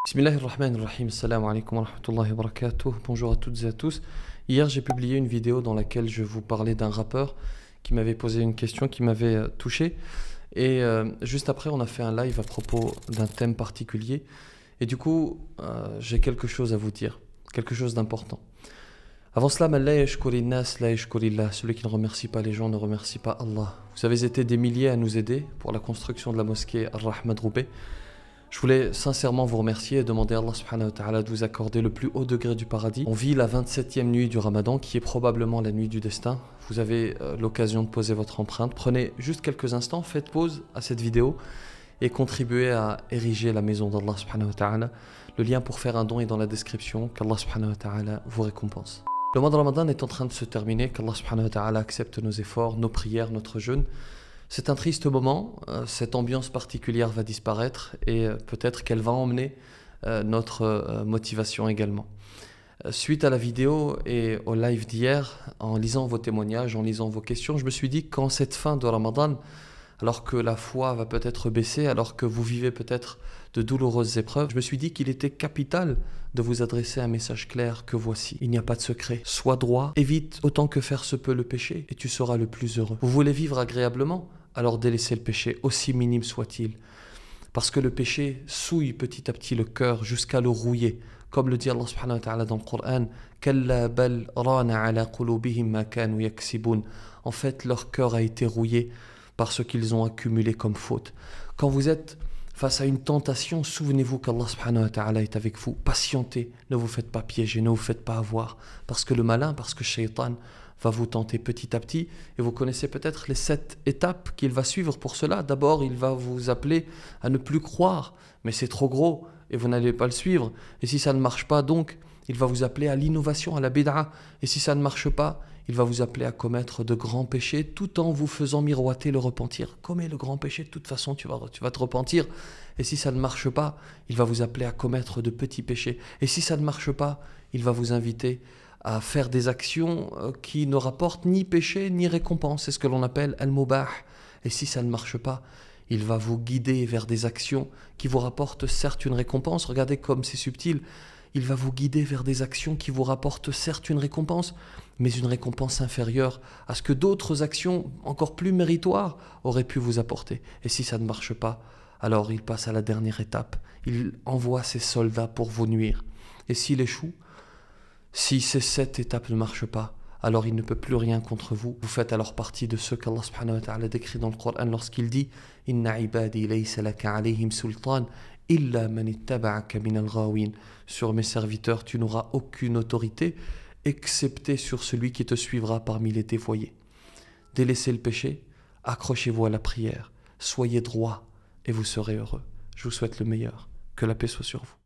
Bismillahirrahmanirrahim, assalamu alaikum wa rahmatullahi wa barakatuh. Bonjour à toutes et à tous. Hier, j'ai publié une vidéo dans laquelle je vous parlais d'un rappeur qui m'avait posé une question qui m'avait touché. Et juste après, on a fait un live à propos d'un thème particulier. Et du coup, j'ai quelque chose à vous dire, quelque chose d'important. Avant cela, celui qui ne remercie pas les gens ne remercie pas Allah. Vous avez été des milliers à nous aider pour la construction de la mosquée Ar-Rahma de Roubaix. Je voulais sincèrement vous remercier et demander à Allah subhanahu wa ta'ala de vous accorder le plus haut degré du paradis. On vit la 27e nuit du Ramadan qui est probablement la nuit du destin. Vous avez l'occasion de poser votre empreinte. Prenez juste quelques instants, faites pause à cette vidéo et contribuez à ériger la maison d'Allah subhanahu wa ta'ala. Le lien pour faire un don est dans la description. Qu'Allah subhanahu wa ta'ala vous récompense. Le mois de Ramadan est en train de se terminer. Qu'Allah subhanahu wa ta'ala accepte nos efforts, nos prières, notre jeûne. C'est un triste moment, cette ambiance particulière va disparaître et peut-être qu'elle va emmener notre motivation également. Suite à la vidéo et au live d'hier, en lisant vos témoignages, en lisant vos questions, je me suis dit qu'en cette fin de Ramadan, alors que la foi va peut-être baisser, alors que vous vivez peut-être de douloureuses épreuves, je me suis dit qu'il était capital de vous adresser un message clair que voici. Il n'y a pas de secret. Sois droit, évite autant que faire se peut le péché et tu seras le plus heureux. Vous voulez vivre agréablement? Alors délaissez le péché, aussi minime soit-il. Parce que le péché souille petit à petit le cœur jusqu'à le rouiller. Comme le dit Allah subhanahu wa ta'ala dans le Coran, en fait, leur cœur a été rouillé par ce qu'ils ont accumulé comme faute. Quand vous êtes face à une tentation, souvenez-vous qu'Allah subhanahu wa ta'ala est avec vous. Patientez, ne vous faites pas piéger, ne vous faites pas avoir. Parce que le malin, parce que Shaitan va vous tenter petit à petit. Et vous connaissez peut-être les 7 étapes qu'il va suivre pour cela. D'abord, il va vous appeler à ne plus croire. Mais c'est trop gros et vous n'allez pas le suivre. Et si ça ne marche pas, donc, il va vous appeler à l'innovation, à la bid'a. Et si ça ne marche pas, il va vous appeler à commettre de grands péchés tout en vous faisant miroiter le repentir. Commets le grand péché, de toute façon, tu vas te repentir. Et si ça ne marche pas, il va vous appeler à commettre de petits péchés. Et si ça ne marche pas, il va vous inviter à faire des actions qui ne rapportent ni péché ni récompense. C'est ce que l'on appelle al-mubah. Et si ça ne marche pas, il va vous guider vers des actions qui vous rapportent certes une récompense. Regardez comme c'est subtil. Il va vous guider vers des actions qui vous rapportent certes une récompense, mais une récompense inférieure à ce que d'autres actions encore plus méritoires auraient pu vous apporter. Et si ça ne marche pas, alors il passe à la dernière étape. Il envoie ses soldats pour vous nuire. Et s'il échoue, si ces 7 étapes ne marchent pas, alors il ne peut plus rien contre vous. Vous faites alors partie de ceux qu'Allah subhanahu wa ta'ala décrit dans le Coran lorsqu'il dit « Inna ibadi laysa laka alayhim sultan illa man ittaba'aka min al-ghawin » Sur mes serviteurs, tu n'auras aucune autorité, excepté sur celui qui te suivra parmi les dévoyés. Délaissez le péché, accrochez-vous à la prière, soyez droit et vous serez heureux. Je vous souhaite le meilleur. Que la paix soit sur vous.